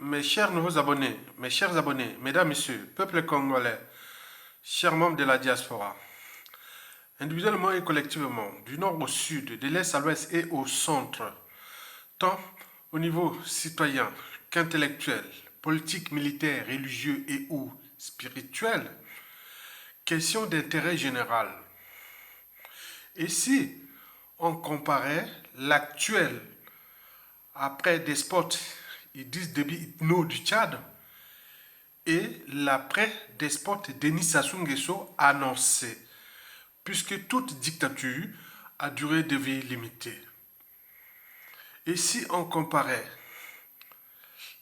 Mes chers nouveaux abonnés, mes chers abonnés, mesdames, messieurs, peuple congolais, chers membres de la diaspora, individuellement et collectivement, du nord au sud, de l'est à l'ouest et au centre, tant au niveau citoyen qu'intellectuel, politique, militaire, religieux et ou spirituel, question d'intérêt général. Et si on comparait l'actuel après despote Idriss Déby Itno du Tchad et l'après-despote Denis Sassou Nguesso annoncé, puisque toute dictature a durée de vie limitée. Et si on comparait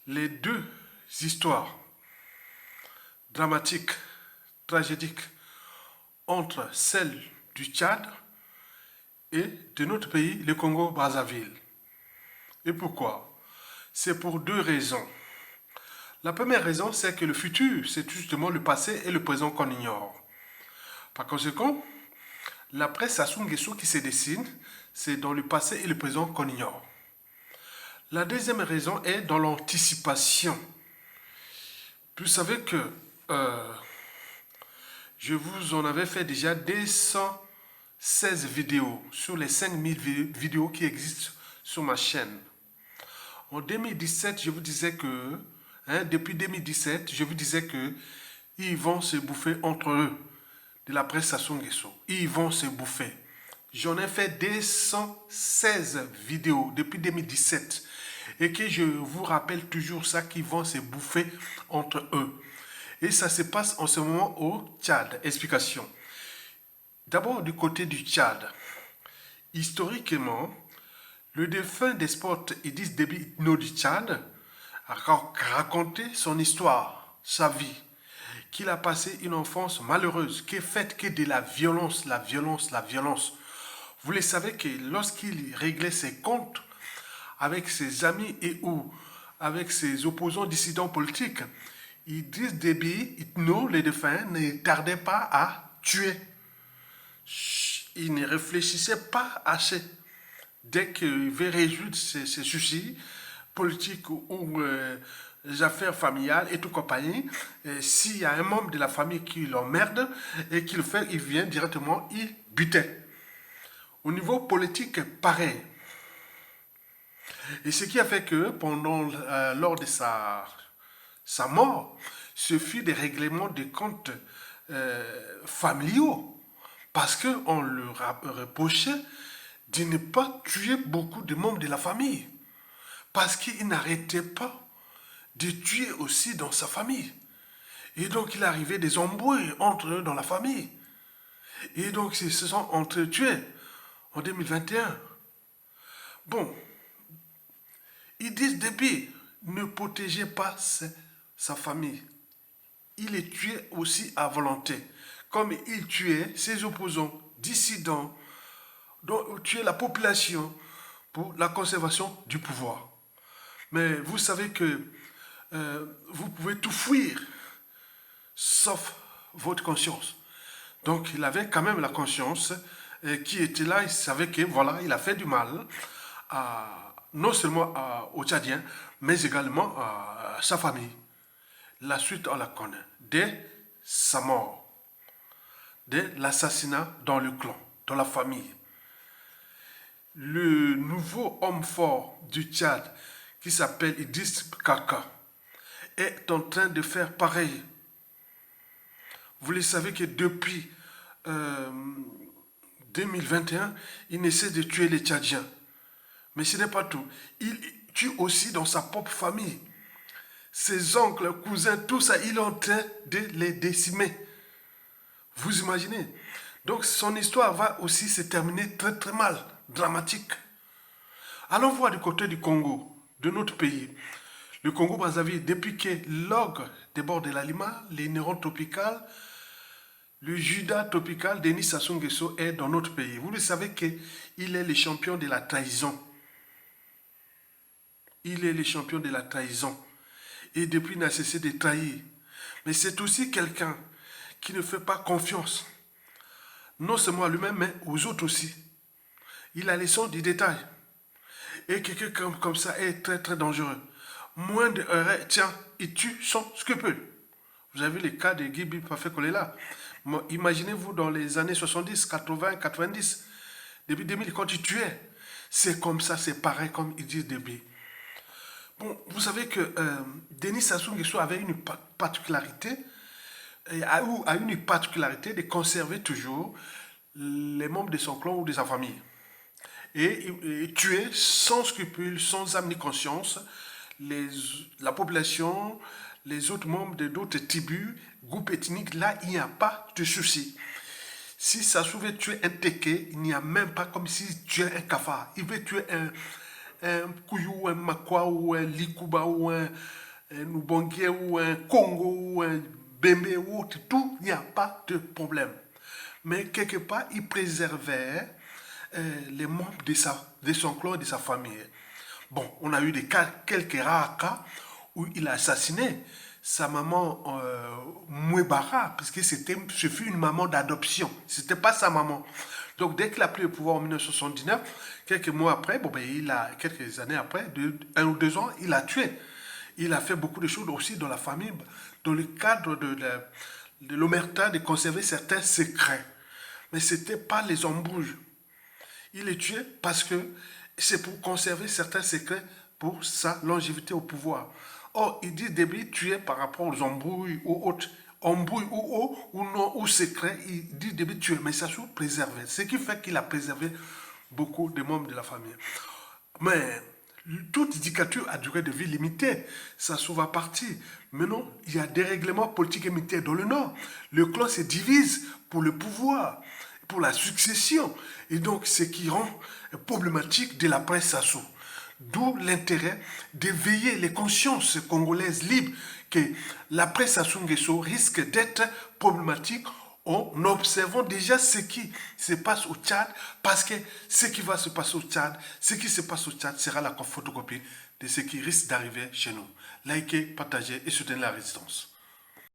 les deux histoires dramatiques, tragédiques, entre celle du Tchad et de notre pays, le Congo-Brazzaville. Et pourquoi? C'est pour deux raisons. La première raison, c'est que le futur, c'est justement le passé et le présent qu'on ignore. Par conséquent, l'après Sassou Nguesso qui se dessine, c'est dans le passé et le présent qu'on ignore. La deuxième raison est dans l'anticipation. Vous savez que je vous en avais fait déjà 216 vidéos sur les 5000 vidéos qui existent sur ma chaîne. En 2017, je vous disais que, depuis 2017, je vous disais que ils vont se bouffer entre eux de la presse Sassou Nguesso. Ils vont se bouffer. J'en ai fait 216 vidéos depuis 2017 et que je vous rappelle toujours ça qu'ils vont se bouffer entre eux. Et ça se passe en ce moment au Tchad. Explication. D'abord du côté du Tchad. Historiquement, le défunt despote Idriss Déby Itno du Tchad a raconté son histoire, sa vie, qu'il a passé une enfance malheureuse, qui est faite que de la violence, la violence, la violence. Vous le savez que lorsqu'il réglait ses comptes avec ses amis et ou avec ses opposants dissidents politiques, Idriss Déby Itno, le défunt, ne tardait pas à tuer. Il ne réfléchissait pas assez. Dès qu'il veut résoudre ses soucis politiques ou les affaires familiales et tout compagnie, s'il y a un membre de la famille qui l'emmerde et qu'il fait, il vient directement, il butait. Au niveau politique, pareil. Et ce qui a fait que lors de sa mort, ce fut des règlements de comptes familiaux. Parce qu'on le reprochait de ne pas tuer beaucoup de membres de la famille. Parce qu'il n'arrêtait pas de tuer aussi dans sa famille. Et donc il arrivait des embrouilles entre eux dans la famille. Et donc ils se sont entretués en 2021. Bon, Idriss Déby ne protégeait pas sa famille. Il les tuait aussi à volonté. Comme il tuait ses opposants, dissidents, tuer la population pour la conservation du pouvoir. Mais vous savez que vous pouvez tout fuir, sauf votre conscience. Donc il avait quand même la conscience qui était là, il savait que voilà, il a fait du mal, non seulement aux Tchadiens, mais également à sa famille. La suite, on la connaît. Dès sa mort, dès l'assassinat dans le clan, dans la famille. Le nouveau homme fort du Tchad, qui s'appelle Idriss Kaka, est en train de faire pareil. Vous le savez que depuis 2021, il essaie de tuer les Tchadiens. Mais ce n'est pas tout. Il tue aussi dans sa propre famille. Ses oncles, cousins, tout ça, il est en train de les décimer. Vous imaginez? Donc son histoire va aussi se terminer très très mal, dramatique. Allons voir du côté du Congo, de notre pays. Le Congo-Brazzaville, depuis que l'ogre déborde de la Lima, les neurones tropicales, le Judas tropical, Denis Sassou Nguesso est dans notre pays. Vous le savez qu'il est le champion de la trahison. Il est le champion de la trahison. Et depuis, il n'a cessé de trahir. Mais c'est aussi quelqu'un qui ne fait pas confiance. Non seulement à lui-même, mais aux autres aussi. Il a les sons du détail. Et quelqu'un comme ça est très très dangereux. moins de tiens, il tue sans scrupule. Vous avez le cas de Guy Parfait Kolela. Imaginez-vous dans les années 70, 80, 90, depuis 2000, quand il tuait. C'est comme ça, c'est pareil comme ils disent Déby. Bon, vous savez que Denis Sassou Nguesso avait une particularité, a une particularité de conserver toujours les membres de son clan ou de sa famille. Et tuer sans scrupule, sans âme ni conscience, la population, les autres membres d'autres tribus, groupes ethniques, là, il n'y a pas de souci. Si Sassou veut tuer un Teke, il n'y a même pas comme s'il tuait un cafard. Il veut tuer un Kouyou, un Makwa, ou un Likuba, ou un Nubongue, ou un Congo, ou un Bembe, ou autre, tout, il n'y a pas de problème. Mais quelque part, il préservait les membres de son clan et de sa famille. Bon, on a eu quelques rares cas où il a assassiné sa maman Mouebara, parce que ce fut une maman d'adoption. C'était pas sa maman. Donc, dès qu'il a pris le pouvoir en 1979, quelques mois après, quelques années après, 1 ou 2 ans, il a tué. Il a fait beaucoup de choses aussi dans la famille, dans le cadre de l'omerta de conserver certains secrets. Mais ce n'était pas les embrouilles. Il est tué parce que c'est pour conserver certains secrets pour sa longévité au pouvoir. Or, il dit Déby tué par rapport aux embrouilles ou autres. Embrouilles ou non, ou secrets, il dit Déby tué, mais ça se préservé. Ce qui fait qu'il a préservé beaucoup de membres de la famille. Mais toute dictature a durée de vie limitée. Ça va partir. Mais non, il y a des règlements politiques et militaires dans le Nord. Le clan se divise pour le pouvoir, pour la succession. Et donc, ce qui rend problématique de la presse Sassou. D'où l'intérêt d'éveiller les consciences congolaises libres que la presse Sassou Nguesso risque d'être problématique en observant déjà ce qui se passe au Tchad, parce que ce qui va se passer au Tchad, ce qui se passe au Tchad sera la photocopie de ce qui risque d'arriver chez nous. Likez, partagez et soutenez la résistance.